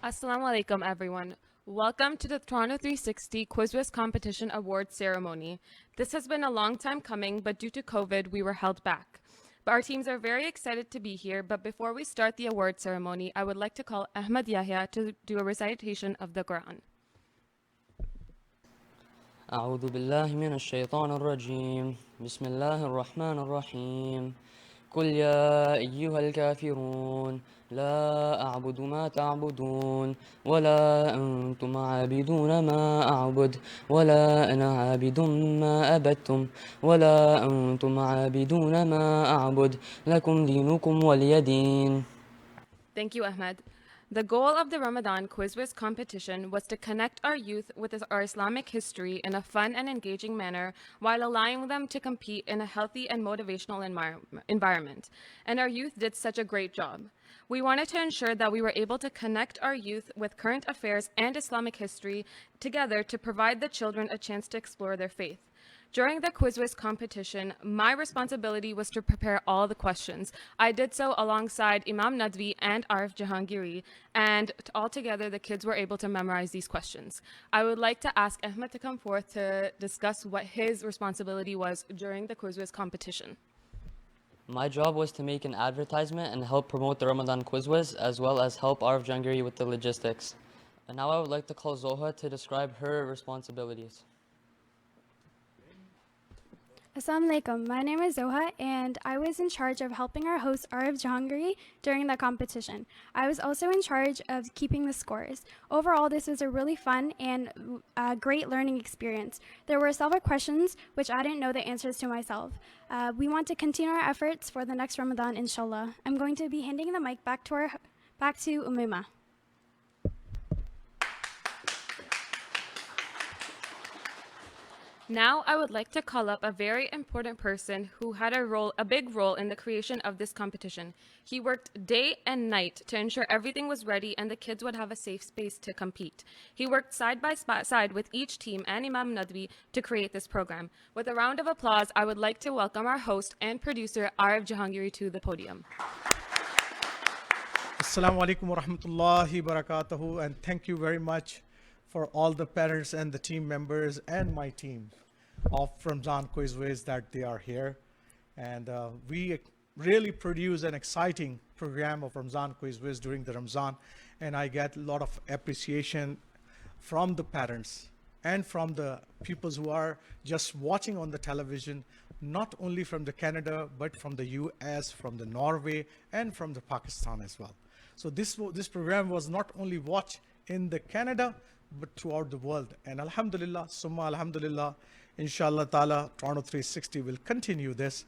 Assalamu alaikum, everyone. Welcome to the Toronto 360 Quizwiz Competition Award Ceremony. This has been a long time coming, but due to COVID, we were held back. But our teams are very excited to be here, but before we start the award ceremony, I would like to call Ahmed Yahya to do a recitation of the Quran. أعوذ بالله من الشيطان الرجيم بسم الله الرحمن الرحيم قل يا أيها الكافرون لا أعبد ما تعبدون ولا أنتم عابدون ما أعبد ولا أنا عابد ما عبدتم ولا أنتم عابدون ما أعبد لكم دينكم ولي دين. Thank you, Ahmed. The goal of the Ramadan Quizwiz competition was to connect our youth with our Islamic history in a fun and engaging manner while allowing them to compete in a healthy and motivational environment. And our youth did such a great job. We wanted to ensure that we were able to connect our youth with current affairs and Islamic history together to provide the children a chance to explore their faith. During the Quizwiz competition, my responsibility was to prepare all the questions. I did so alongside Imam Nadvi and Arif Jahangiri, and altogether the kids were able to memorize these questions. I would like to ask Ahmed to come forth to discuss what his responsibility was during the Quizwiz competition. My job was to make an advertisement and help promote the Ramadan Quizwiz, as well as help Arif Jahangiri with the logistics. And now I would like to call Zoha to describe her responsibilities. Assalamu alaikum. My name is Zoha, and I was in charge of helping our host Arif Jahangiri during the competition. I was also in charge of keeping the scores. Overall, this was a really fun and great learning experience. There were several questions which I didn't know the answers to myself. We want to continue our efforts for the next Ramadan, inshallah. I'm going to be handing the mic back to Umima. Now I would like to call up a very important person who had a big role in the creation of this competition. He worked day and night to ensure everything was ready and the kids would have a safe space to compete. He worked side by side with each team and Imam Nadwi to create this program. With a round of applause, I would like to welcome our host and producer, Arif Jahangiri, to the podium. Assalamu alaikum wa rahmatullahi wa barakatuhu, and thank you very much for all the parents and the team members and my team of Ramzan Quizwiz that they are here. And we really produce an exciting program of Ramzan Quizwiz during the Ramzan, and I get a lot of appreciation from the parents and from the people who are just watching on the television, not only from the Canada, but from the US, from the Norway, and from the Pakistan as well. So this program was not only watched in the Canada, but throughout the world. And alhamdulillah, summa alhamdulillah, inshallah ta'ala, Toronto 360 will continue this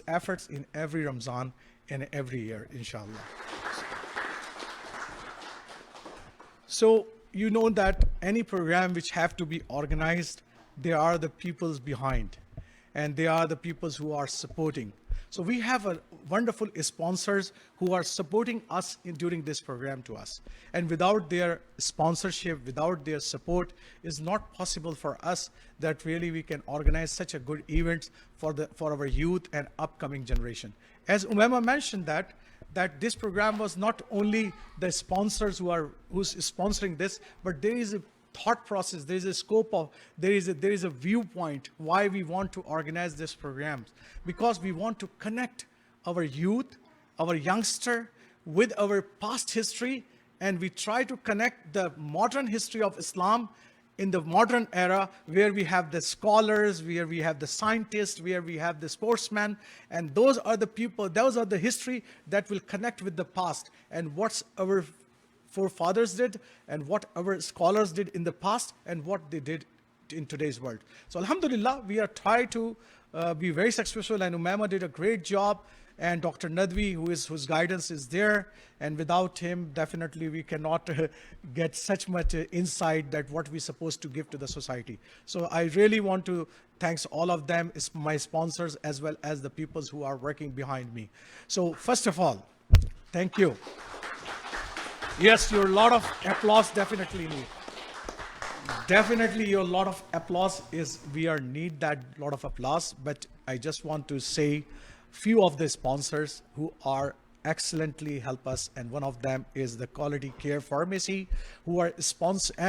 efforts in every Ramzan and every year, inshallah. So you know that any program which have to be organized, there are the peoples behind, and they are the peoples who are supporting. So we have a wonderful sponsors who are supporting us during this program to us. And without their sponsorship, without their support, it's not possible for us that really we can organize such a good event for our youth and upcoming generation. As Umema mentioned that this program was not only the sponsors who's sponsoring this, but there is a thought process, there is a scope of, there is a viewpoint why we want to organize this programs, because we want to connect our youth, our youngster with our past history, and we try to connect the modern history of Islam in the modern era, where we have the scholars, where we have the scientists, where we have the sportsmen, and those are the people, those are the history that will connect with the past, and what's our forefathers did, and what our scholars did in the past, and what they did in today's world. So alhamdulillah, we are trying to be very successful, and Umama did a great job, and Dr. Nadwi, whose guidance is there, and without him, definitely we cannot get such much insight that what we're supposed to give to the society. So I really want to thank all of them, my sponsors, as well as the people who are working behind me. So first of all, thank you. Yes, your lot of applause definitely need. Definitely your lot of applause need that lot of applause, but I just want to say few of the sponsors who are excellently help us, and one of them is the Quality Care Pharmacy, who are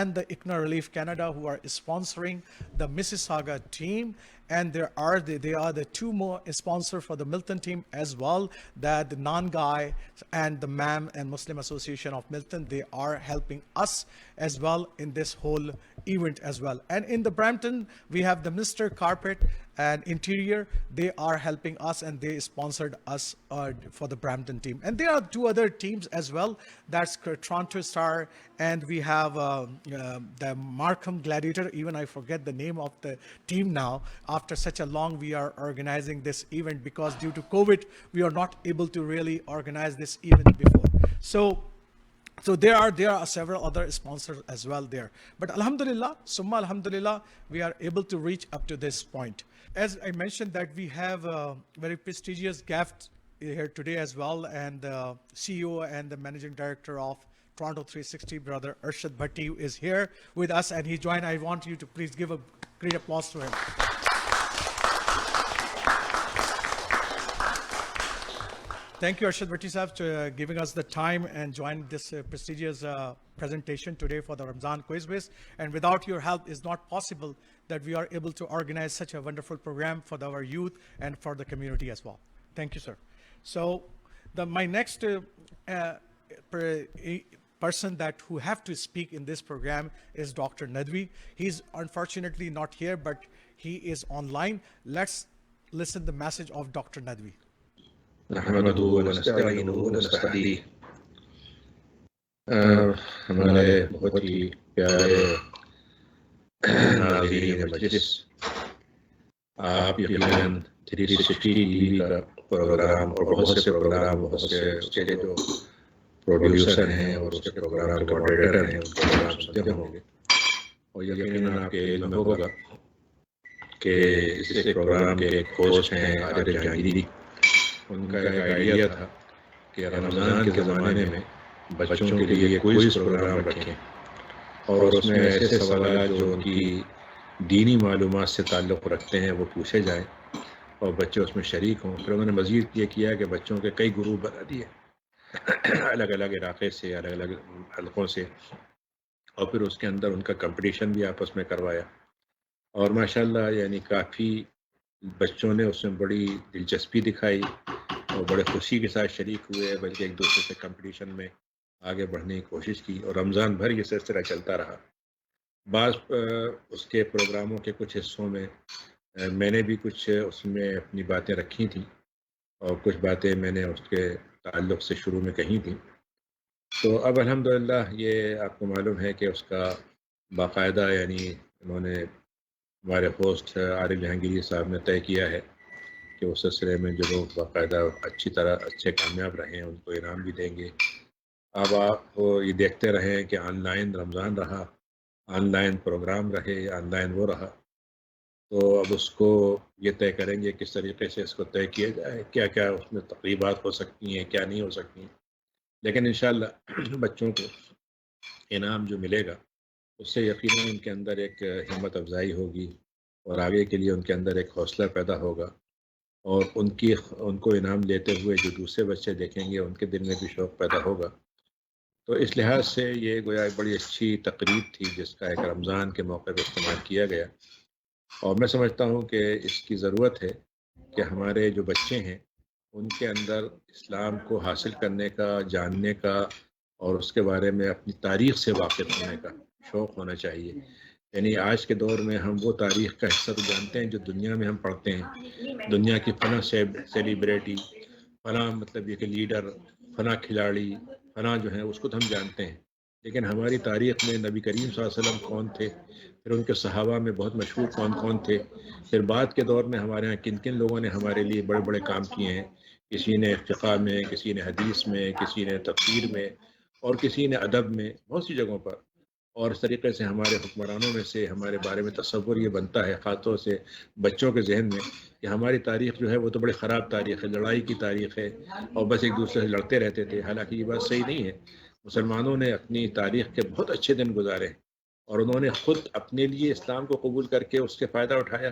and the ICNA Relief Canada, who are sponsoring the Mississauga team. And they are the two more sponsors for the Milton team as well, that the Non-Guy and the MAM and Muslim Association of Milton, they are helping us as well in this whole event as well. And in the Brampton, we have the Mr. Carpet and Interior. They are helping us, and they sponsored us for the Brampton team. And there are two other teams as well. That's Toronto Star, and we have the Markham Gladiator. Even I forget the name of the team now. After such a long, we are organizing this event because due to COVID, we are not able to really organize this event before. So there are several other sponsors as well there. But Alhamdulillah, Summa Alhamdulillah, we are able to reach up to this point. As I mentioned that we have a very prestigious guest here today as well, and the CEO and the Managing Director of Toronto 360, Brother Arshad Bhatti, is here with us, and he joined. I want you to please give a great applause to him. Thank you, Arshad Bhatti Sahab, for giving us the time and joining this prestigious presentation today for the Ramzan Quiz Quiz. And without your help, it's not possible that we are able to organize such a wonderful program for our youth and for the community as well. Thank you, sir. So my next person who have to speak in this program is Dr. Nadwi. He's unfortunately not here, but he is online. Let's listen the message of Dr. Nadwi. نحمده ونستعينه ونستهديه ہمارے بہت ہی پیارے ناظرین مجلس، آپ یقیناً 360 T کا پروگرام اور بہت سے پروگرام، بہت سے اس کے جو پروڈیوسر ہیں اور اس کے پروگرام کے ماڈریٹر ہیں، ان کے پروگرام سنتے ہوں گے، اور یقیناً آپ کے علم میں ہوگا کہ اس پروگرام کے ایک ہوسٹ ہیں عارف جہانگیری. ان کا ایک آئیڈیا تھا کہ رمضان کے زمانے میں بچوں کے لیے کوئی پروگرام رکھیں اور اس میں ایسے سوالات جو ان کی دینی معلومات سے تعلق رکھتے ہیں وہ پوچھے جائیں اور بچے اس میں شریک ہوں. پھر انہوں نے مزید یہ کیا کہ بچوں کے کئی گروپ بنا دیے الگ الگ علاقے سے، الگ الگ حلقوں سے، اور پھر اس کے اندر ان کا کمپٹیشن بھی آپس میں کروایا. اور ماشاءاللہ یعنی کافی بچوں نے اس میں بڑی دلچسپی دکھائی اور بڑے خوشی کے ساتھ شریک ہوئے، بلکہ ایک دوسرے سے کمپٹیشن میں آگے بڑھنے کی کوشش کی، اور رمضان بھر یہ سلسلہ چلتا رہا. بعض اس کے پروگراموں کے کچھ حصوں میں میں نے بھی کچھ اس میں اپنی باتیں رکھی تھیں، اور کچھ باتیں میں نے اس کے تعلق سے شروع میں کہی تھیں. تو اب الحمدللہ یہ آپ کو معلوم ہے کہ اس کا باقاعدہ یعنی انہوں نے ہمارے ہوسٹ عارف جہانگیری صاحب نے طے کیا ہے کہ اس سلسلے میں جو لوگ باقاعدہ اچھی طرح اچھے کامیاب رہے ہیں ان کو انعام بھی دیں گے. اب آپ یہ دیکھتے رہیں کہ آن لائن رمضان رہا، آن لائن پروگرام رہے یا آن لائن وہ رہا، تو اب اس کو یہ طے کریں گے کس طریقے سے اس کو طے کیا جائے، کیا کیا اس میں تقریبات ہو سکتی ہیں، کیا نہیں ہو سکتی ہیں. لیکن انشاءاللہ بچوں کو انعام جو ملے گا اس سے یقیناً ان کے اندر ایک ہمت افزائی ہوگی اور آگے کے لیے ان کے اندر ایک حوصلہ پیدا ہوگا، اور ان کو انعام دیتے ہوئے جو دوسرے بچے دیکھیں گے ان کے دل میں بھی شوق پیدا ہوگا. تو اس لحاظ سے یہ گویا بڑی اچھی تقریب تھی جس کا ایک رمضان کے موقع پہ استعمال کیا گیا. اور میں سمجھتا ہوں کہ اس کی ضرورت ہے کہ ہمارے جو بچے ہیں ان کے اندر اسلام کو حاصل کرنے کا، جاننے کا، اور اس کے بارے میں اپنی تاریخ سے واقف ہونے کا شوق ہونا چاہیے. یعنی آج کے دور میں ہم وہ تاریخ کا حصہ تو جانتے ہیں جو دنیا میں ہم پڑھتے ہیں، دنیا کی فلاں سیلیبریٹی، فلاں مطلب یہ کہ لیڈر، فلاں کھلاڑی، فلاں جو ہیں اس کو تو ہم جانتے ہیں، لیکن ہماری تاریخ میں نبی کریم صلی اللہ علیہ وسلم کون تھے، پھر ان کے صحابہ میں بہت مشہور کون کون تھے، پھر بعد کے دور میں ہمارے یہاں کن کن لوگوں نے ہمارے لیے بڑے بڑے کام کیے ہیں. کسی نے فقہ میں، کسی نے حدیث میں، کسی نے تفسیر میں، اور کسی نے ادب میں، بہت سی جگہوں پر. اور اس طریقے سے ہمارے حکمرانوں میں سے ہمارے بارے میں تصور یہ بنتا ہے خاص طور سے بچوں کے ذہن میں کہ ہماری تاریخ جو ہے وہ تو بڑی خراب تاریخ ہے، لڑائی کی تاریخ ہے، اور بس ایک دوسرے سے لڑتے رہتے تھے. حالانکہ یہ بات صحیح نہیں ہے. مسلمانوں نے اپنی تاریخ کے بہت اچھے دن گزارے، اور انہوں نے خود اپنے لیے اسلام کو قبول کر کے اس کے فائدہ اٹھایا،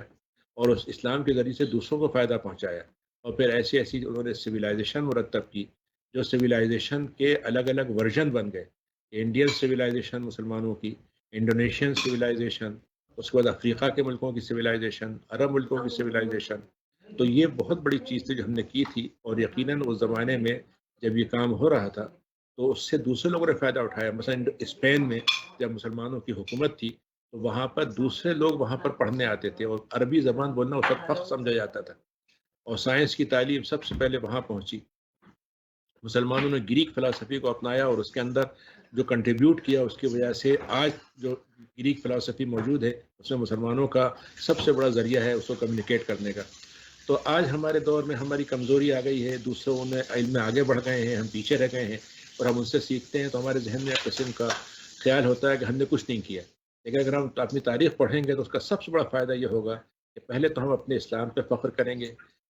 اور اس اسلام کے ذریعے سے دوسروں کو فائدہ پہنچایا، اور پھر ایسی انہوں نے سویلائزیشن مرتب کی जो सिविलाइजेशन के अलग अलग वर्जन बन गए, इंडियन सिविलाइजेशन मुसलमानों की, इंडोनेशियन सिविलाइजेशन, उसके बाद अफ्रीका के मुल्कों की सिविलाइजेशन, अरब मुल्कों की सिविलाइजेशन। तो ये बहुत बड़ी चीज़ थी जो हमने की थी, और यकीनन उस ज़माने में जब ये काम हो रहा था तो उससे दूसरे लोगों ने फ़ायदा उठाया। मसलन स्पेन में जब मुसलमानों की हुकूमत थी तो वहाँ पर दूसरे लोग वहाँ पर पढ़ने आते थे, और अरबी ज़बान बोलना उस वक्त फ़ख्र समझा जाता था, और साइंस की तालीम सबसे पहले वहाँ पहुँची। मुसलमानों ने ग्रीक फ़िलासफ़ी को अपनाया और उसके अंदर जो कंट्रीब्यूट किया, उसकी वजह से आज जो ग्रीक फ़िलासफ़ी मौजूद है उसमें मुसलमानों का सबसे बड़ा ज़रिया है उसको कम्युनिकेट करने का। तो आज हमारे दौर में हमारी कमज़ोरी आ गई है, दूसरों में इल्म में आगे बढ़ गए हैं, हम पीछे रह गए हैं, और हम उनसे सीखते हैं तो हमारे जहन में एक किस्म का ख्याल होता है कि हमने कुछ नहीं किया। लेकिन अगर हम अपनी तारीख़ पढ़ेंगे तो उसका सबसे बड़ा फ़ायदा ये होगा कि पहले तो हम अपने इस्लाम पे फ़ख्र करेंगे,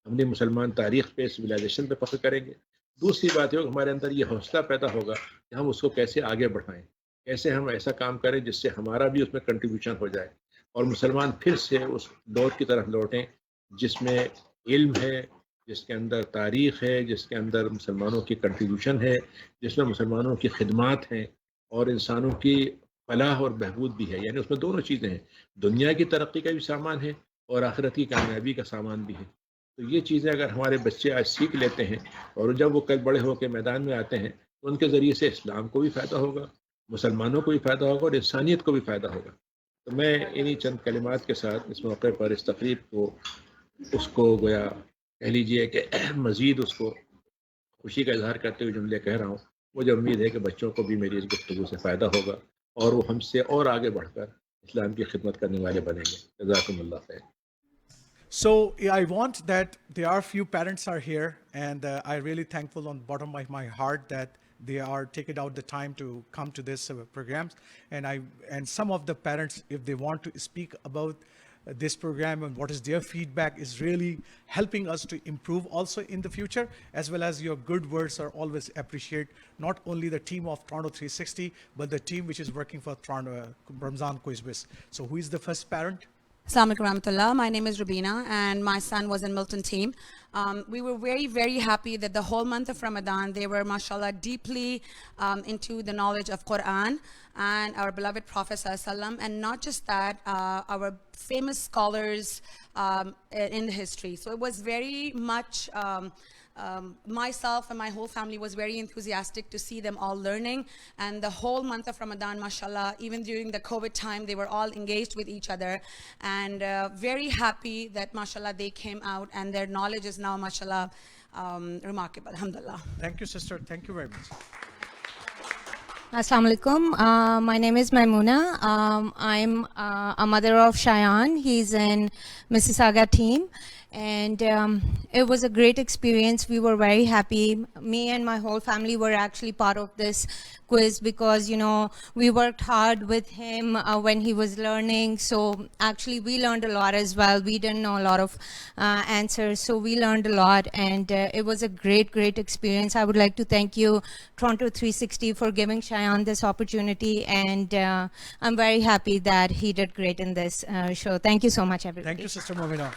अपनी मुसलमान तारीख़ पे, सिविलाइजेशन पे फ़ख्र करेंगे। दूसरी बात ये होगी हमारे अंदर ये हौसला पैदा होगा कि हम उसको कैसे आगे बढ़ाएं, कैसे हम ऐसा काम करें जिससे हमारा भी उसमें कंट्रीब्यूशन हो जाए, और मुसलमान फिर से उस दौर की तरफ लौटें जिसमें इल्म है, जिसके अंदर तारीख़ है, जिसके अंदर मुसलमानों की कंट्रीब्यूशन है, जिसमें मुसलमानों की खिदमात हैं, और इंसानों की फलाह और बहबूद भी है। यानी उसमें दोनों चीज़ें हैं, दुनिया की तरक्की का भी सामान है और आखिरत की कामयाबी का सामान भी है। तो ये चीज़ें अगर हमारे बच्चे आज सीख लेते हैं और जब वो कल बड़े होकर मैदान में आते हैं तो उनके ज़रिए से इस्लाम को भी फ़ायदा होगा, मुसलमानों को भी फ़ायदा होगा और इंसानियत को भी फ़ायदा होगा। तो मैं इन्हीं चंद कलिमात के साथ इस मौके पर इस तकरीब को उसको गोया कह लीजिए कि मज़ीद उसको खुशी का इज़हार करते हुए जुमले कह रहा हूँ। मुझे उम्मीद है कि बच्चों को भी मेरी इस गुफ्तगू से फ़ायदा होगा और वो हमसे और आगे बढ़कर इस्लाम की खिदमत करने वाले बनेंगे। जज़ाकुमुल्लाह खैर। So yeah, I want that there are few parents are here, and I really thankful on the bottom of my heart that they are taking out the time to come to this programs. And some of the parents, if they want to speak about this program and what is their feedback, is really helping us to improve also in the future, as well as your good words are always appreciated. Not only the team of Toronto 360, but the team which is working for Toronto Ramadan Quiz. So who is the first parent? Assalamu alaikum warahmatullah. My name is Rubina and my son was in Milton team. We were very, very happy that the whole month of Ramadan, they were, mashallah, deeply into the knowledge of Quran and our beloved Prophet ﷺ, and not just that, our famous scholars in the history. So it was very much, myself and my whole family was very enthusiastic to see them all learning, and the whole month of Ramadan, mashallah, even during the COVID time, they were all engaged with each other, and very happy that mashallah they came out and their knowledge is now mashallah remarkable. Alhamdulillah. Thank you, sister. Thank you very much. Assalamu alaikum. My name is Maimuna. I'm a mother of Shayan. He's in Mississauga team. And it was a great experience. We were very happy. Me and my whole family were actually part of this quiz because, you know, we worked hard with him when he was learning. So actually we learned a lot as well. We didn't know a lot of answers, so we learned a lot, and it was a great, great experience. I would like to thank you, Toronto 360, for giving Shayan this opportunity, and I'm very happy that he did great in this show. Thank you so much, everybody. Thank you, Sister Movina.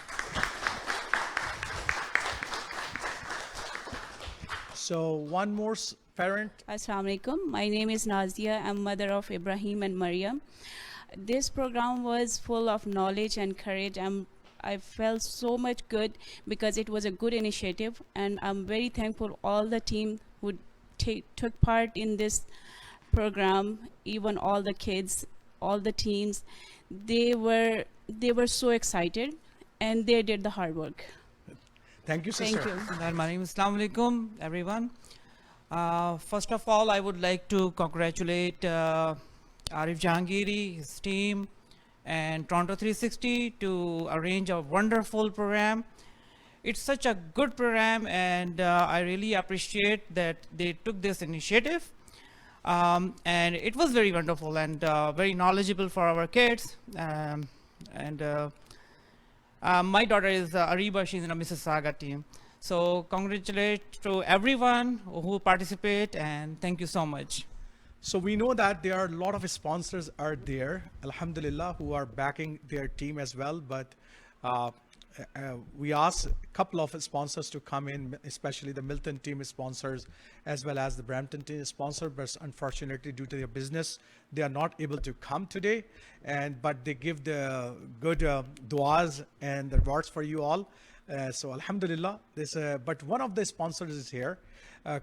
So one more parent. Assalamu alaikum. My name is Nazia. I'm mother of Ibrahim and Maryam. This program was full of knowledge and courage. I felt so much good because it was a good initiative, and I'm very thankful all the team who took part in this program, even all the kids, all the teens. They were so excited, and they did the hard work. Thank you, sister. Thank you. My name is Assalamu alaikum, everyone. First of all, I would like to congratulate Arif Jahangiri, his team, and Toronto 360 to arrange a wonderful program. It's such a good program, and I really appreciate that they took this initiative. And it was very wonderful and very knowledgeable for our kids. My daughter is Ariba. She's in a Mississauga team. So congratulations to everyone who participate, and thank you so much. So we know that there are a lot of sponsors are there, alhamdulillah, who are backing their team as well. But we asked a couple of sponsors to come in, especially the Milton team sponsors, as well as the Brampton team sponsor, but unfortunately due to their business, they are not able to come today. But they give the good duas and the rewards for you all. So Alhamdulillah, but one of the sponsors is here.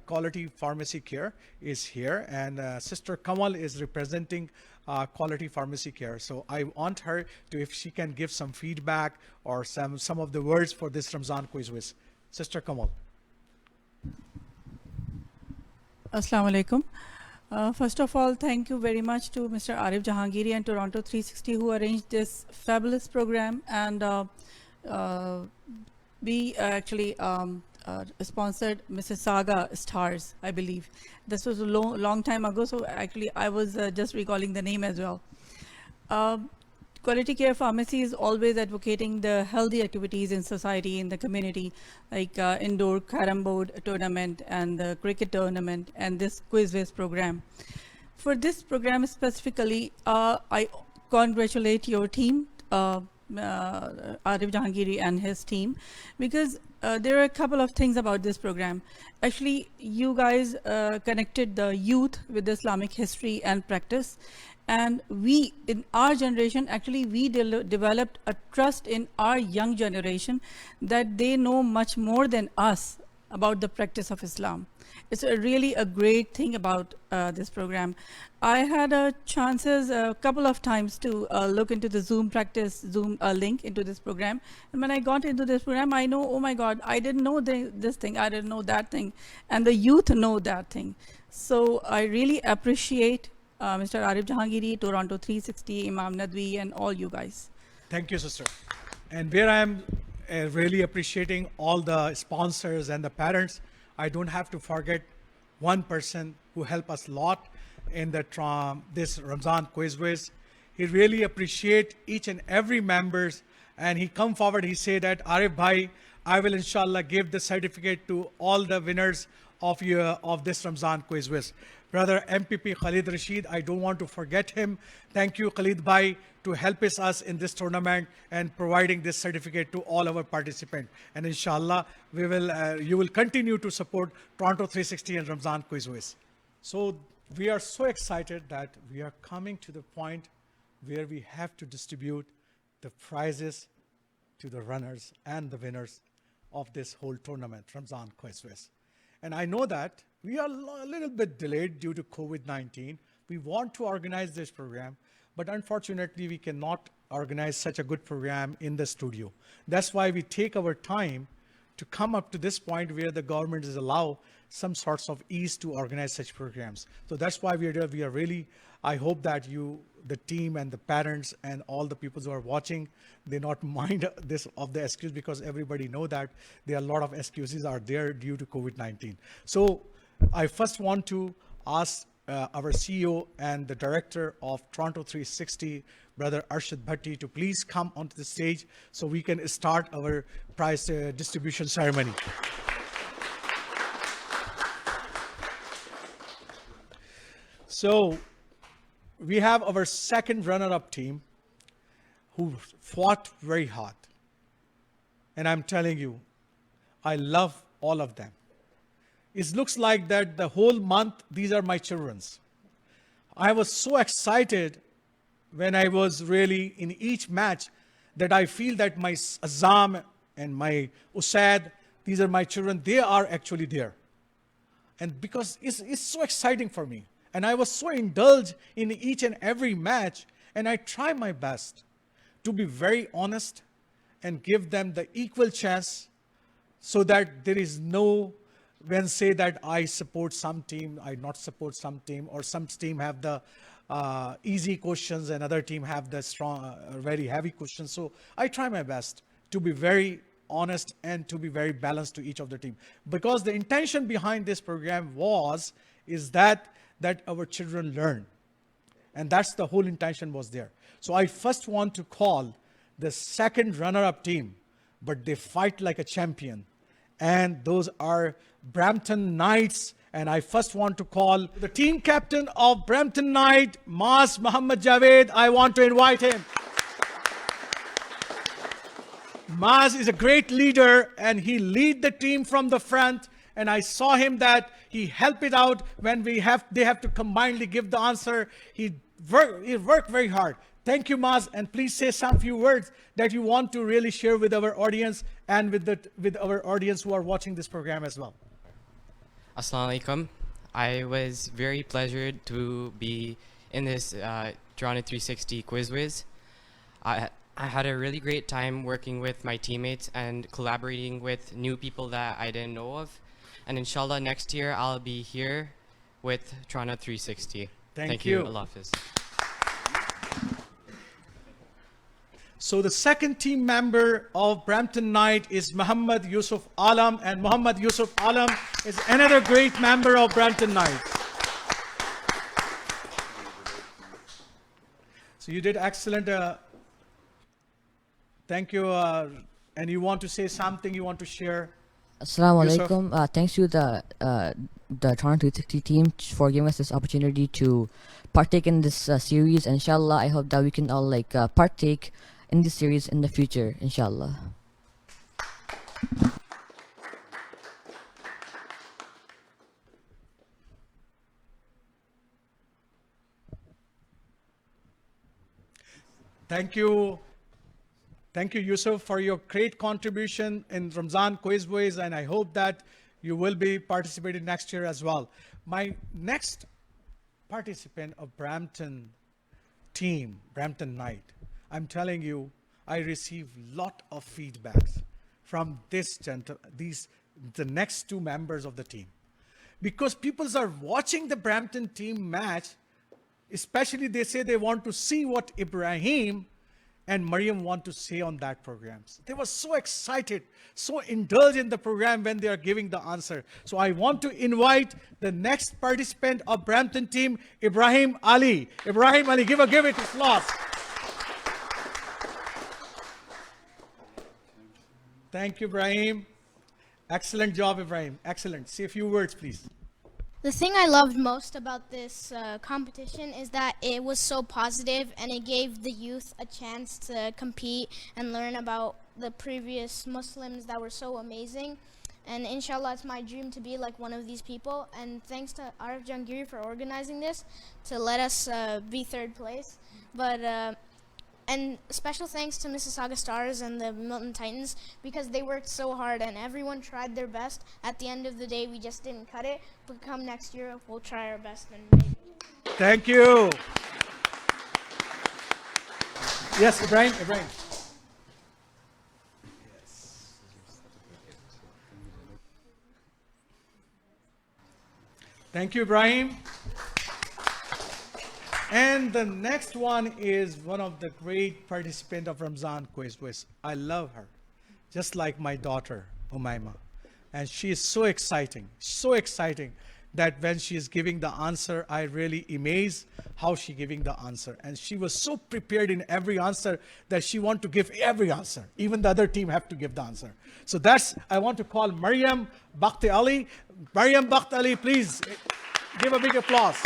Quality Pharmacy Care is here, and Sister Kamal is representing Quality Pharmacy Care. So I want her to, if she can give some feedback or some of the words for this Ramzan quiz with Sister Kamal. Assalamu alaikum. First of all, thank you very much to Mr. Arif Jahangiri and Toronto 360 who arranged this fabulous program, and we actually sponsored Mrs. Saga Stars, I believe. This was a long time ago, so actually I was just recalling the name as well. Quality Care Pharmacy is always advocating the healthy activities in society, in the community, like indoor carom board tournament and the cricket tournament and this quiz program. For this program specifically, I congratulate your team, Arif Jahangiri and his team, because there are a couple of things about this program. Actually, you guys connected the youth with Islamic history and practice, and we, in our generation, actually we developed a trust in our young generation that they know much more than us about the practice of Islam. It's really a great thing about this program. I had chances a couple of times to look into the Zoom practice, Zoom link into this program. And when I got into this program, I know, oh my God, I didn't know this thing, I didn't know that thing. And the youth know that thing. So I really appreciate Mr. Arif Jahangiri, Toronto 360, Imam Nadwi, and all you guys. Thank you, sister. And where I am really appreciating all the sponsors and the parents, I don't have to forget one person who helped us a lot in this Ramzan quiz. He really appreciate each and every members, and he come forward, he say that, Arif bhai, I will inshallah give the certificate to all the winners of this Ramzan quiz. Brother MPP Khalid Rashid, I don't want to forget him. Thank you, Khalid bhai, to help us in this tournament and providing this certificate to all our participants. And inshallah, you will continue to support Toronto 360 and Ramzan quiz. So we are so excited that we are coming to the point where we have to distribute the prizes to the runners and the winners of this whole tournament, Ramzan quiz. And I know that we are a little bit delayed due to COVID-19. We want to organize this program, but unfortunately we cannot organize such a good program in the studio. That's why we take our time to come up to this point where the government is allow some sorts of ease to organize such programs. So that's why we are really, I hope that you, the team and the parents and all the people who are watching, they not mind this of the excuse, because everybody know that there are a lot of excuses are there due to COVID-19. So I first want to ask our CEO and the director of Toronto 360, Brother Arshad Bhatti, to please come onto the stage so we can start our prize distribution ceremony. So we have our second runner-up team who fought very hard. And I'm telling you, I love all of them. It looks like that the whole month, these are my children's. I was so excited when I was really in each match that I feel that my Azam and my Usaid, these are my children, they are actually there. And because it's so exciting for me. And I was so indulged in each and every match, and I try my best to be very honest and give them the equal chance so that there is no, when say that I support some team, I not support some team, or some team have the easy questions and other team have the strong, very heavy questions. So I try my best to be very honest and to be very balanced to each of the team. Because the intention behind this program is that our children learn. And that's the whole intention was there. So I first want to call the second runner-up team, but they fight like a champion. And those are Brampton Knights. And I first want to call the team captain of Brampton Knight, Mas Muhammad Javed. I want to invite him. Maz is a great leader and he lead the team from the front. And I saw him that he helped it out when they have to combinedly give the answer. He worked very hard. Thank you, Maz. And please say some few words that you want to really share with our audience and with our audience who are watching this program as well. Assalamu alaikum. I was very pleasured to be in this Toronto 360 quiz whiz. I had a really great time working with my teammates and collaborating with new people that I didn't know of. And inshallah, next year I'll be here with Toronto 360. Thank you. Allah Hafiz. So the second team member of Brampton Knight is Muhammad Yusuf Alam, and Muhammad Yusuf Alam is another great member of Brampton Knight. So you did excellent. Thank you. And you want to say something you want to share? Assalamu Yusuf? alaikum. Thanks to the Toronto 360 team for giving us this opportunity to partake in this series. Inshallah, I hope that we can all partake in this series in the future, inshallah. Thank you. Thank you, Yusuf, for your great contribution in Ramzan Quiz Ways, and I hope that you will be participating next year as well. My next participant of Brampton team, Brampton Knight, I'm telling you, I receive lot of feedbacks from the next two members of the team. Because people are watching the Brampton team match, especially they say they want to see what Ibrahim and Mariam want to say on that program. They were so excited, so indulged in the program when they are giving the answer. So I want to invite the next participant of Brampton team, Ibrahim Ali. Ibrahim Ali, give it applause. Thank you, Ibrahim. Excellent job, Ibrahim. Excellent. Say a few words, please. The thing I loved most about this competition is that it was so positive and it gave the youth a chance to compete and learn about the previous Muslims that were so amazing. And inshallah, it's my dream to be like one of these people. And thanks to Arif Jahangiri for organizing this to let us be third place. And special thanks to Mississauga Stars and the Milton Titans because they worked so hard and everyone tried their best. At the end of the day, we just didn't cut it. But come next year, we'll try our best and make it. Thank you. Yes, Ibrahim. Thank you, Ibrahim. And the next one is one of the great participants of Ramzan Quiz Wiz. I love her, just like my daughter, Umayma. And she is so exciting that when she is giving the answer, I really amazed how she giving the answer. And she was so prepared in every answer that she want to give every answer. Even the other team have to give the answer. So I want to call Mariam Bakhti Ali. Mariam Bakhti Ali, please give a big applause.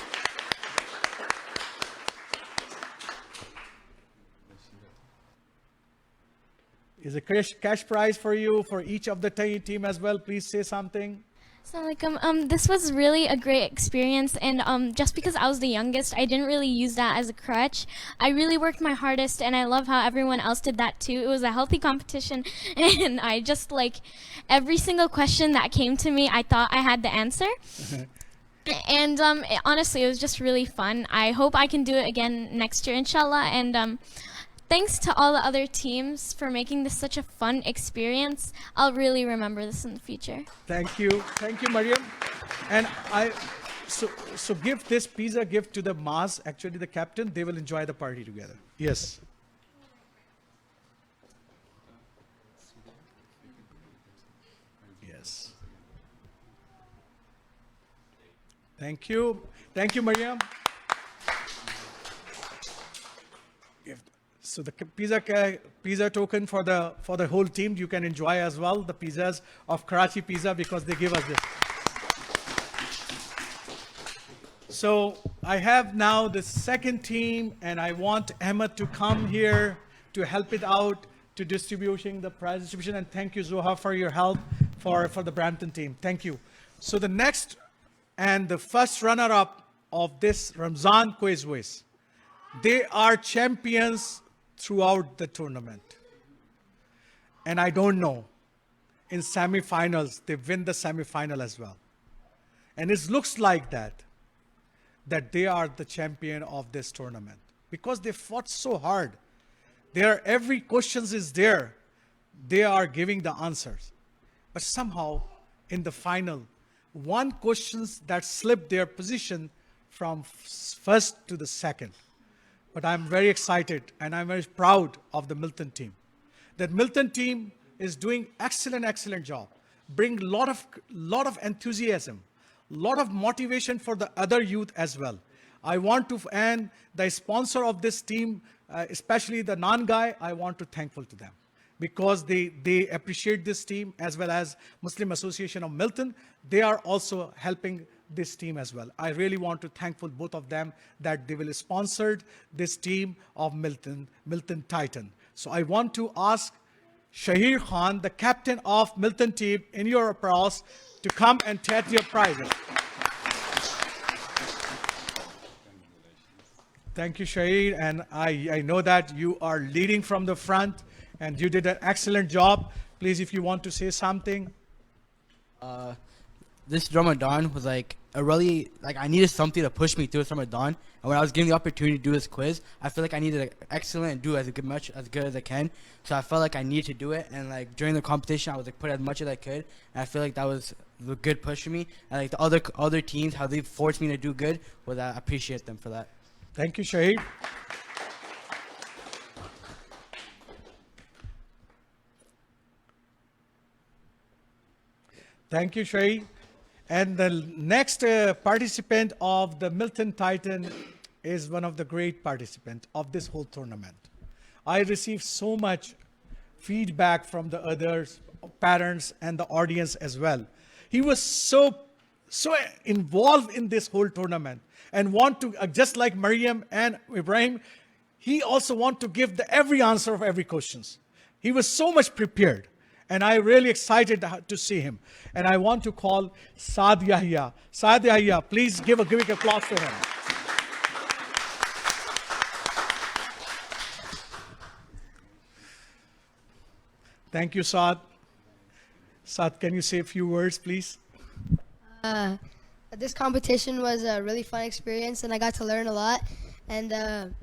Is a cash prize for you, for each of the team as well. Please say something. Assalamualaikum. This was really a great experience, and just because I was the youngest, I didn't really use that as a crutch. I really worked my hardest, and I love how everyone else did that too. It was a healthy competition, and I just every single question that came to me, I thought I had the answer. And honestly, it was just really fun. I hope I can do it again next year, inshallah. And thanks to all the other teams for making this such a fun experience. I'll really remember this in the future. Thank you, Mariam. And so give this pizza gift to the Maz, actually the captain. They will enjoy the party together. Yes. Yes. Thank you, Mariam. So the pizza token for the whole team, you can enjoy as well, the pizzas of Karachi Pizza, because they give us this. So I have now the second team, and I want Ahmed to come here to help it out, to distributing the prize distribution. And thank you, Zoha, for your help for the Brampton team. Thank you. So the next and the first runner-up of this Ramzan quiz, they are champions throughout the tournament. And I don't know, in semifinals, they win the semifinal as well. And it looks like that they are the champion of this tournament because they fought so hard. Every question is there. They are giving the answers. But somehow, in the final, one question that slipped their position from first to the second. But I'm very excited and I'm very proud of the Milton team. That Milton team is doing excellent job. Bring lot of enthusiasm, lot of motivation for the other youth as well. I want to, and the sponsor of this team, especially the Nan guy, I want to thankful to them because they appreciate this team as well as Muslim Association of Milton. They are also helping this team as well. I really want to thankful both of them that they will sponsored this team of Milton Titan. So I want to ask Shahir Khan, the captain of Milton team, in your applause to come and take your prizes. Thank you, Shahir, and I know that you are leading from the front and you did an excellent job. Please, if you want to say something. This Ramadan was like I needed something to push me through this Ramadan. And when I was given the opportunity to do this quiz, I feel like I needed an excellent and do as good as I can. So I felt like I needed to do it. And like during the competition, I was like put as much as I could. And I feel like that was the good push for me. And like the other teams, how they forced me to do good, I appreciate them for that. Thank you, Shahid. Thank you, Shahid. And the next participant of the Milton Titan is one of the great participants of this whole tournament. I received so much feedback from the others, parents, and the audience as well. He was so involved in this whole tournament and want to, just like Mariam and Ibrahim, he also want to give every answer of every questions. He was so much prepared. And I'm really excited to see him. And I want to call Saad Yahya. Saad Yahya, please give a big applause to him. Thank you, Saad. Saad, can you say a few words, please? This competition was a really fun experience, and I got to learn a lot. And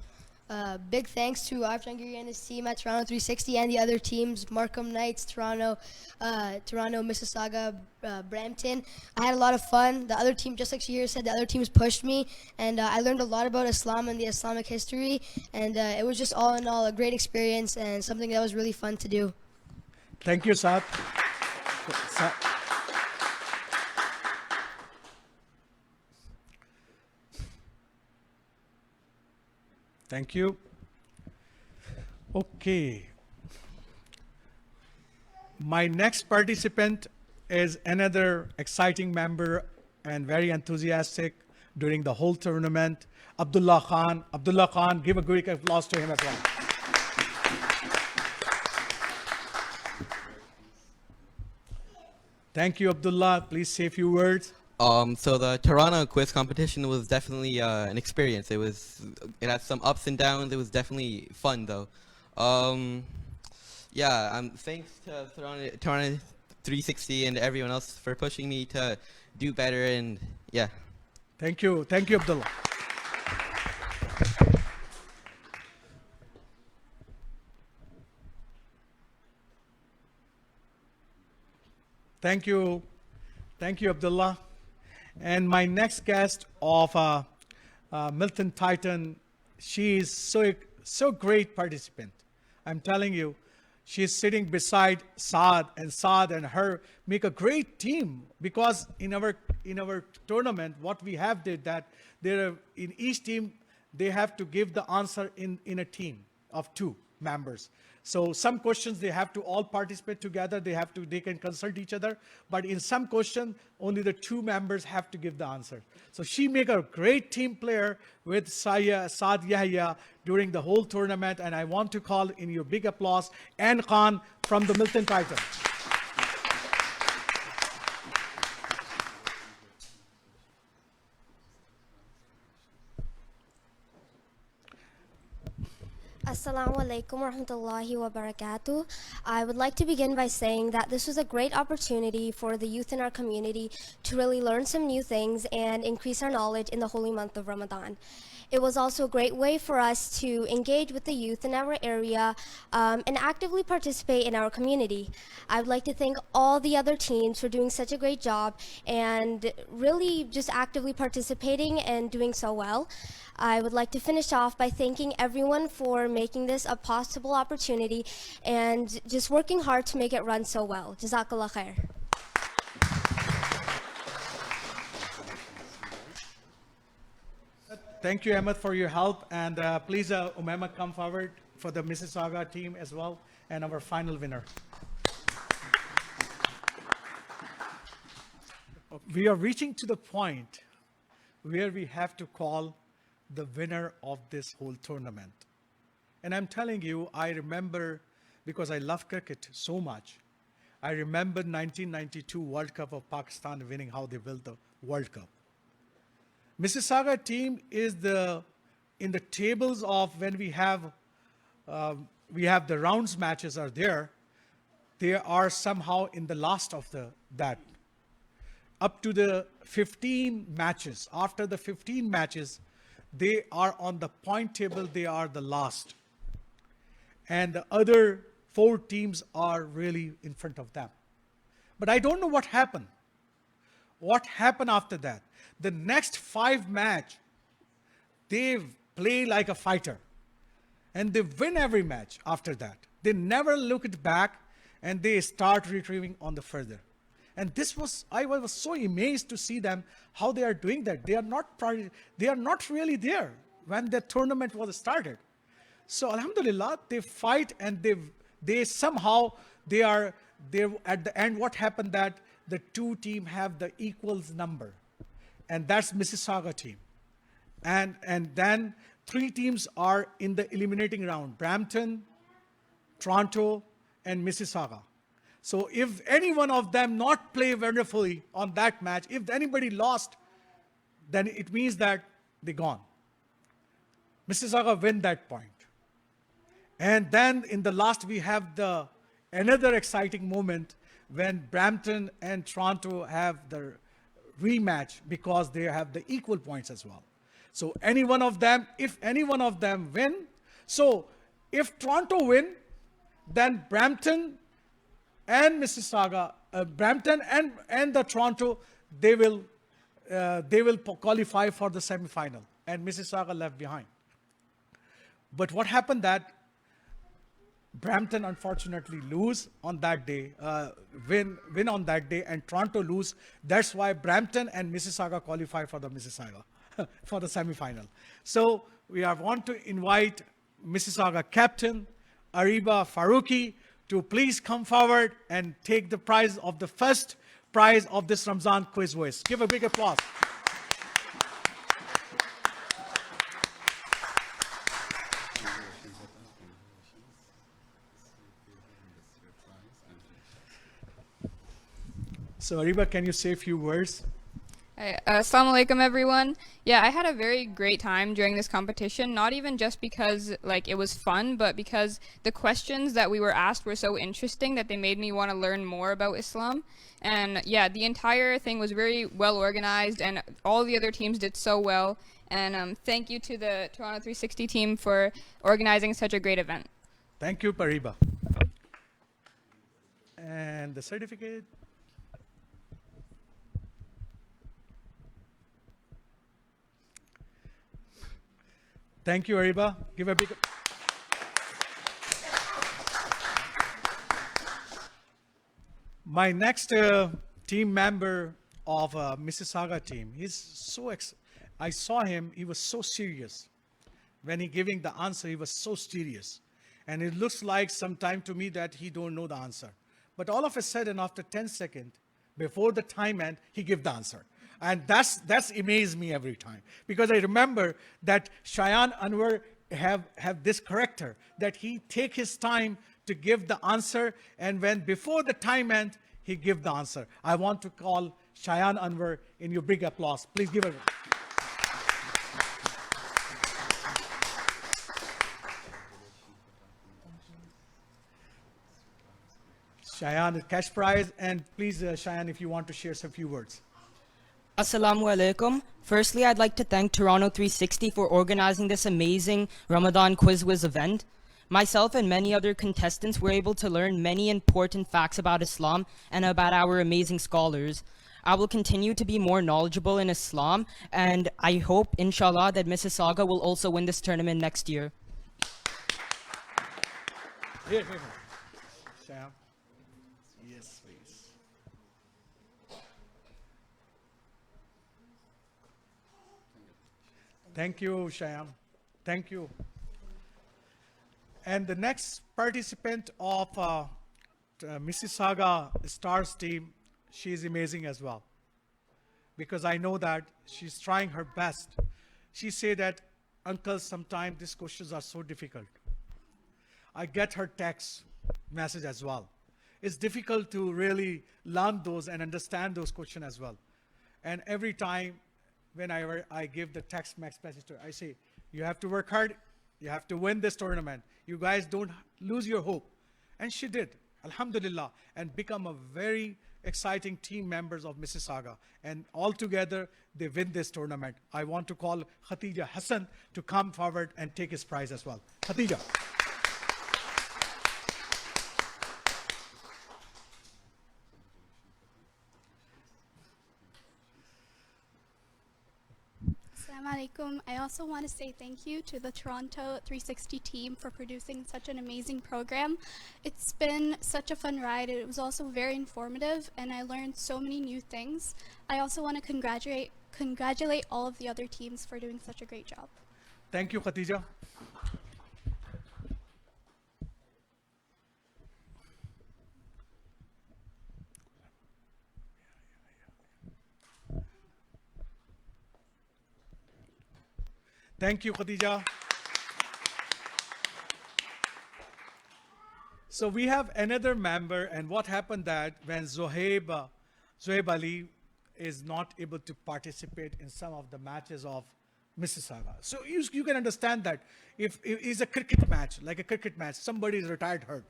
big thanks to Arif Jahangiri and his team at Toronto 360 and the other teams, Markham Knights, Toronto, Mississauga, Brampton. I had a lot of fun. The other team, just like Shahir said, the other teams pushed me, and I learned a lot about Islam and the Islamic history, and it was just all in all a great experience and something that was really fun to do. Thank you, Saad. Thank you. Okay. My next participant is another exciting member and very enthusiastic during the whole tournament, Abdullah Khan. Abdullah Khan, give a great applause to him as well. Thank you, Abdullah. Please say a few words. So the Toronto quiz competition was definitely an experience. It had some ups and downs. It was definitely fun though. Thanks to Toronto 360 and everyone else for pushing me to do better, and yeah. Thank you, Abdullah. Thank you, Abdullah. And my next guest of Milton Titan, she is so great participant. I'm telling you, she's sitting beside Saad and her make a great team, because in our tournament, what we have did that in each team they have to give the answer in a team of 2 members. So some questions they have to all participate together. They can consult each other. But in some question, only the two members have to give the answer. So she make a great team player with Saad Yahya during the whole tournament. And I want to call in your big applause Anne Khan from the Milton Titan. Assalamu alaikum wa rahmatullahi wa barakatuh. I would like to begin by saying that this was a great opportunity for the youth in our community to really learn some new things and increase our knowledge in the holy month of Ramadan. It was also a great way for us to engage with the youth in our area and actively participate in our community. I would like to thank all the other teams for doing such a great job and really just actively participating and doing so well. I would like to finish off by thanking everyone for making this a possible opportunity and just working hard to make it run so well. Jazakallah khair. Thank you, Ahmed, for your help. And please, Umema, come forward for the Mississauga team as well, and our final winner. We are reaching to the point where we have to call the winner of this whole tournament. And I'm telling you, I remember, because I love cricket so much, I remember 1992 World Cup of Pakistan winning, how they built the World Cup. Mississauga team is in the tables of when we have the rounds matches are there. They are somehow in the last of that. Up to the 15 matches. After the 15 matches, they are on the point table. They are the last. And the other 4 teams are really in front of them. But I don't know what happened. What happened after that? The next 5 match, they play like a fighter. And they win every match after that. They never looked back and they start retrieving on the further. And I was so amazed to see them, how they are doing that. They are not really there when the tournament was started. So Alhamdulillah, they fight and they somehow, they at the end, what happened that the 2 teams have the equals number. And that's Mississauga team. And then 3 teams are in the eliminating round: Brampton, Toronto, and Mississauga. So if any one of them not play wonderfully on that match, if anybody lost, then it means that they're gone. Mississauga win that point. And then in the last, we have another exciting moment when Brampton and Toronto have the rematch because they have the equal points as well. So if any one of them win, so if Toronto win, then Brampton and Mississauga, Brampton and the Toronto, they will qualify for the semi-final, and Mississauga left behind. But what happened that Brampton unfortunately lose on that day, win on that day, and Toronto lose. That's why Brampton and Mississauga qualify for the Mississauga, for the semi-final. So we want to invite Mississauga captain, Ariba Faruqi, to please come forward and take the prize of the first prize of this Ramzan quiz voice. Give a big applause. So Ariba, can you say a few words? Hi, Assalamu alaikum everyone. Yeah, I had a very great time during this competition, not even just because it was fun, but because the questions that we were asked were so interesting that they made me want to learn more about Islam. And yeah, the entire thing was very well organized and all the other teams did so well. And thank you to the Toronto 360 team for organizing such a great event. Thank you, Pariba. And the certificate? Thank you, Ariba. Give a big... My next team member of Mississauga team, I saw him, he was so serious. When he giving the answer, he was so serious. And it looks like sometime to me that he don't know the answer. But all of a sudden, after 10 seconds, before the time end, he give the answer. And that's amazed me every time. Because I remember that Shayan Anwar have this character, that he take his time to give the answer, and when before the time end, he give the answer. I want to call Shayan Anwar in your big applause. Please give it. Shayan, cash prize, and please, Shayan, if you want to share some few words. Assalamu alaikum. Firstly, I'd like to thank Toronto 360 for organizing this amazing Ramadan Quiz Wiz event. Myself and many other contestants were able to learn many important facts about Islam and about our amazing scholars. I will continue to be more knowledgeable in Islam, and I hope, inshallah, that Mississauga will also win this tournament next year. Here. Sam. Yes, please. Thank you, Shyam. Thank you. And the next participant of Mississauga Stars team, she is amazing as well. Because I know that she's trying her best. She said that, Uncle, sometimes these questions are so difficult. I get her text message as well. It's difficult to really learn those and understand those questions as well. And every time whenever I give the text message to her, I say, you have to work hard. You have to win this tournament. You guys don't lose your hope. And she did, alhamdulillah, and become a very exciting team members of Mississauga. And all together, they win this tournament. I want to call Khatija Hassan to come forward and take his prize as well. Khatija. Assalamu alaikum. I also want to say thank you to the Toronto 360 team for producing such an amazing program. It's been such a fun ride. It was also very informative, and I learned so many new things. I also want to congratulate all of the other teams for doing such a great job. Thank you, Khatija. Thank you, Khadija. So we have another member, and what happened that when Zohaib Ali is not able to participate in some of the matches of Mississauga. So you can understand that if it's a cricket match, like a cricket match, somebody is retired hurt,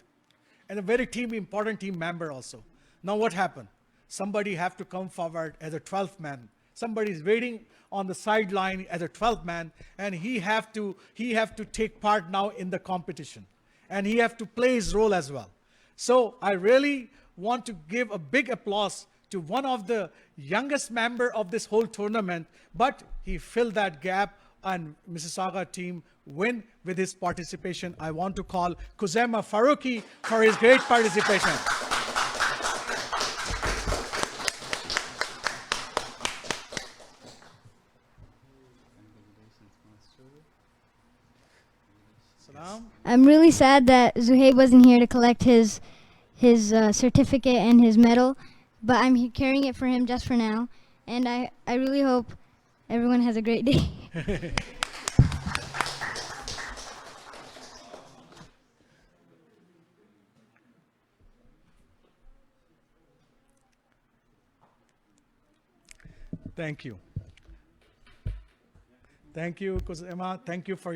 and a very important team member also. Now what happened? Somebody have to come forward as a 12th man. Somebody is waiting on the sideline as a 12th man, and he have to take part now in the competition, and he have to play his role as well. So I really want to give a big applause to one of the youngest member of this whole tournament, but he filled that gap, and Mississauga team win with his participation. I want to call Kuzema Faruqi for his great participation. I'm really sad that Zuhaib wasn't here to collect his certificate and his medal, but I'm carrying it for him just for now, and I really hope everyone has a great day. Thank you. Thank you, Kuzema. Thank you for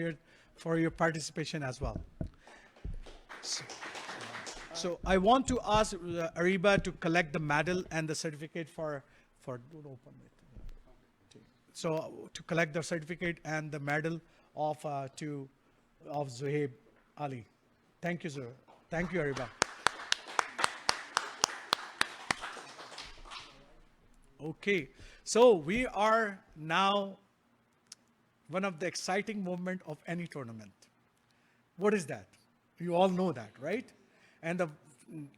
your participation as well. So I want to ask Ariba to collect the medal and the certificate so to collect the certificate and the medal of Zuhaib Ali. Thank you, sir. Thank you, Ariba. Okay, so we are now one of the exciting moments of any tournament. What is that? You all know that, right? And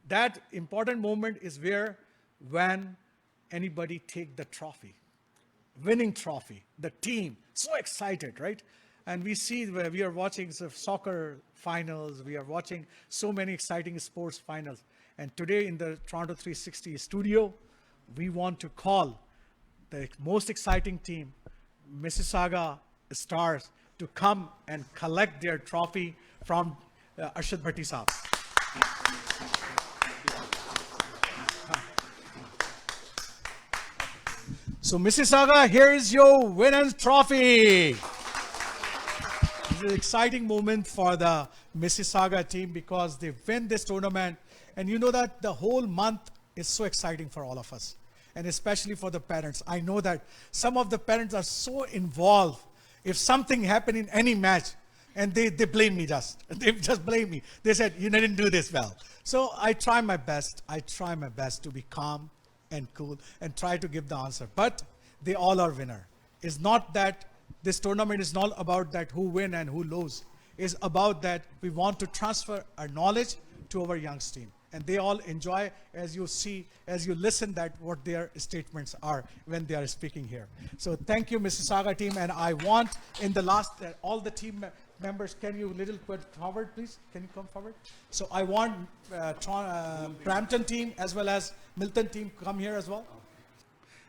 that important moment is when anybody take the trophy, winning trophy, the team, so excited, right? And we see where we are watching soccer finals, we are watching so many exciting sports finals. And today in the Toronto 360 studio, we want to call the most exciting team, Mississauga Stars, to come and collect their trophy from Arshad Bhatti Saab. So Mississauga, here is your winner's trophy. It's an exciting moment for the Mississauga team because they win this tournament. And you know that the whole month is so exciting for all of us, and especially for the parents. I know that some of the parents are so involved. If something happened in any match, and they blame me they just blame me. They said, you didn't do this well. So I try my best. I try my best to be calm and cool and try to give the answer. But they all are winner. It's not that this tournament is not about that who win and who lose. It's about that we want to transfer our knowledge to our young team. And they all enjoy, as you see, as you listen, that what their statements are when they are speaking here. So thank you, Mississauga team. And I want in the last, all the team members, can you little quick forward, please? Can you come forward? So I want Brampton team as well as Milton team come here as well.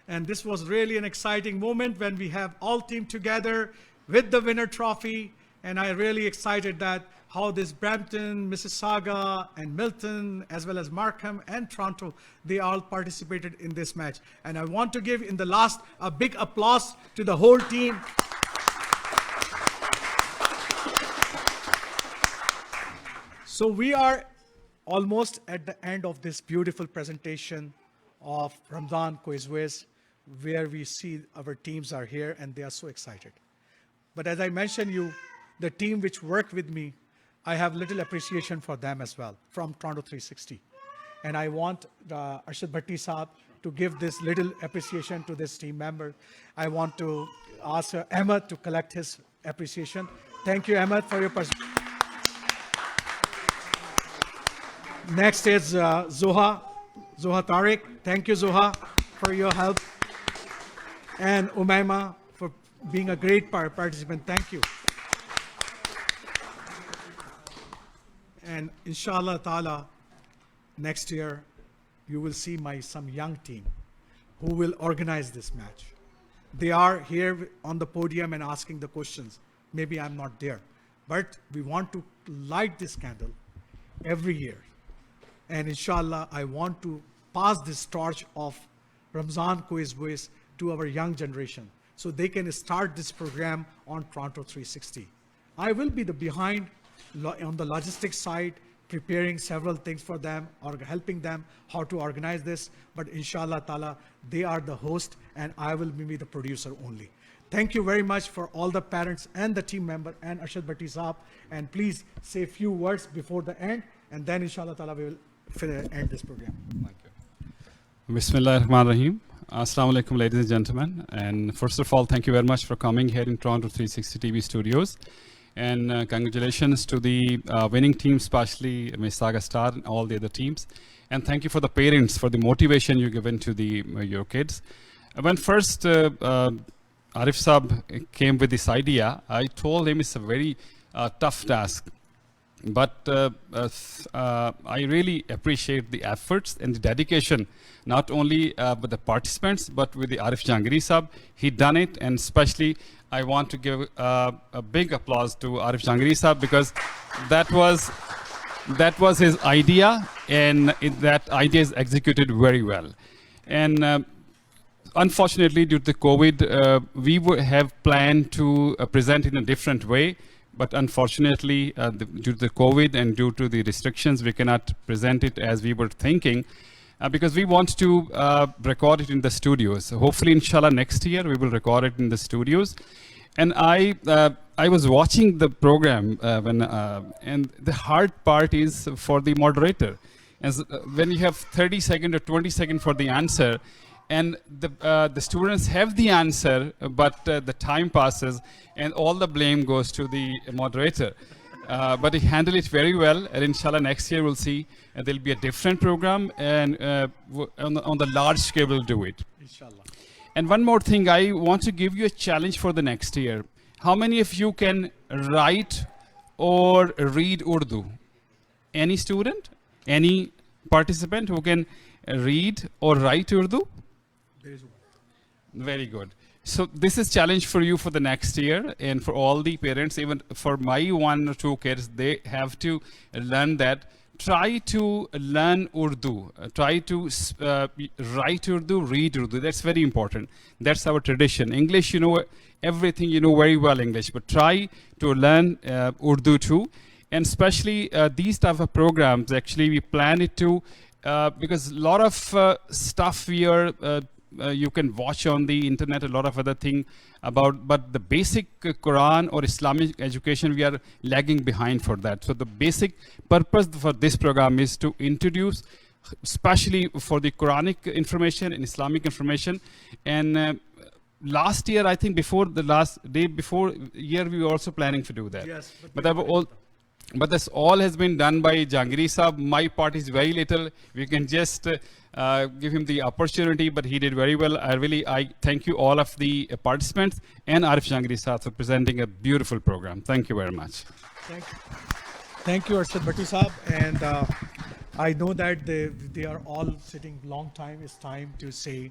And this was really an exciting moment when we have all team together with the winner trophy. And I really excited that how this Brampton, Mississauga, and Milton, as well as Markham and Toronto, they all participated in this match. And I want to give in the last a big applause to the whole team. So we are almost at the end of this beautiful presentation of Ramadan Quiz, where we see our teams are here and they are so excited. But as I mentioned you, the team which worked with me, I have little appreciation for them as well from Toronto 360. And I want Arshad Bhatti Saab to give this little appreciation to this team member. I want to ask Ahmed to collect his appreciation. Thank you, Ahmed, for your Next is Zoha Tariq. Thank you, Zoha, for your help. And Umaima for being a great participant. Thank you. And inshallah ta'ala, next year, you will see some young team who will organize this match. They are here on the podium and asking the questions. Maybe I'm not there, but we want to light this candle every year. And inshallah, I want to pass this torch of Ramadan Quiz to our young generation so they can start this program on Toronto 360. I will be behind on the logistics side, preparing several things for them or helping them how to organize this. But inshallah ta'ala, they are the host and I will be the producer only. Thank you very much for all the parents and the team member and Arshad Bhatti Saab. And please say a few words before the end, and then inshallah ta'ala we will end this program. Thank you. Bismillah ar-Rahman ar-Rahim. Assalamu alaikum, ladies and gentlemen. And first of all, thank you very much for coming here in Toronto 360 TV studios. And congratulations to the winning team, especially Mississauga Star and all the other teams. And thank you for the parents for the motivation you given to your kids. When first Arif Saab came with this idea, I told him it's a very tough task. But I really appreciate the efforts and the dedication, not only with the participants, but with the Arif Jahangiri Saab. He done it, and especially I want to give a big applause to Arif Jahangiri Saab because that was his idea, and that idea is executed very well. And unfortunately, due to the COVID, we have planned to present in a different way. But unfortunately, due to the COVID and due to the restrictions, we cannot present it as we were thinking because we want to record it in the studios. So hopefully, inshallah, next year we will record it in the studios. And I was watching the program and the hard part is for the moderator. As when you have 30 seconds or 20 seconds for the answer, and the students have the answer, but the time passes and all the blame goes to the moderator. But he handled it very well, and inshallah next year we'll see there'll be a different program, and on the large scale we'll do it. Inshallah. And one more thing, I want to give you a challenge for the next year. How many of you can write or read Urdu? Any student? Any participant who can read or write Urdu? Very good. So this is challenge for you for the next year, and for all the parents, even for my 1 or 2 kids, they have to learn that. Try to learn Urdu. Try to write Urdu, read Urdu. That's very important. That's our tradition. English, you know everything, you know very well English, but try to learn Urdu too. And especially these type of programs, actually we plan it to, because a lot of stuff we are you can watch on the internet, a lot of other thing about, but the basic Quran or Islamic education, we are lagging behind for that. So the basic purpose for this program is to introduce, especially for the Quranic information and Islamic information. And last year, I think before the last day before year, we were also planning to do that. Yes, but this all has been done by Jahangiri Saab. My part is very little. We can just give him the opportunity, but he did very well. I thank you all of the participants and Arif Jahangiri Saab for presenting a beautiful program. Thank you very much. Thank you, Arshad Bhattu Saab. And I know that they are all sitting long time. It's time to say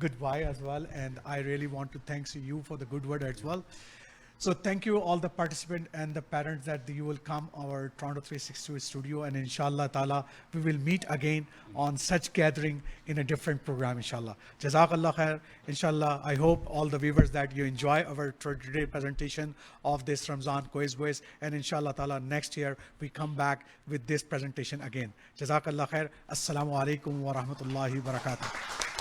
goodbye as well. And I really want to thank you for the good word as well. So thank you all the participants and the parents that you will come our Toronto 360 studio, and inshallah ta'ala we will meet again on such gathering in a different program, inshallah. Jazakallah khair. Inshallah, I hope all the viewers that you enjoy our today presentation of this Ramzan quiz, and inshallah ta'ala next year we come back with this presentation again. Jazakallah khair. Assalamu alaikum wa rahmatullahi wa barakatuh.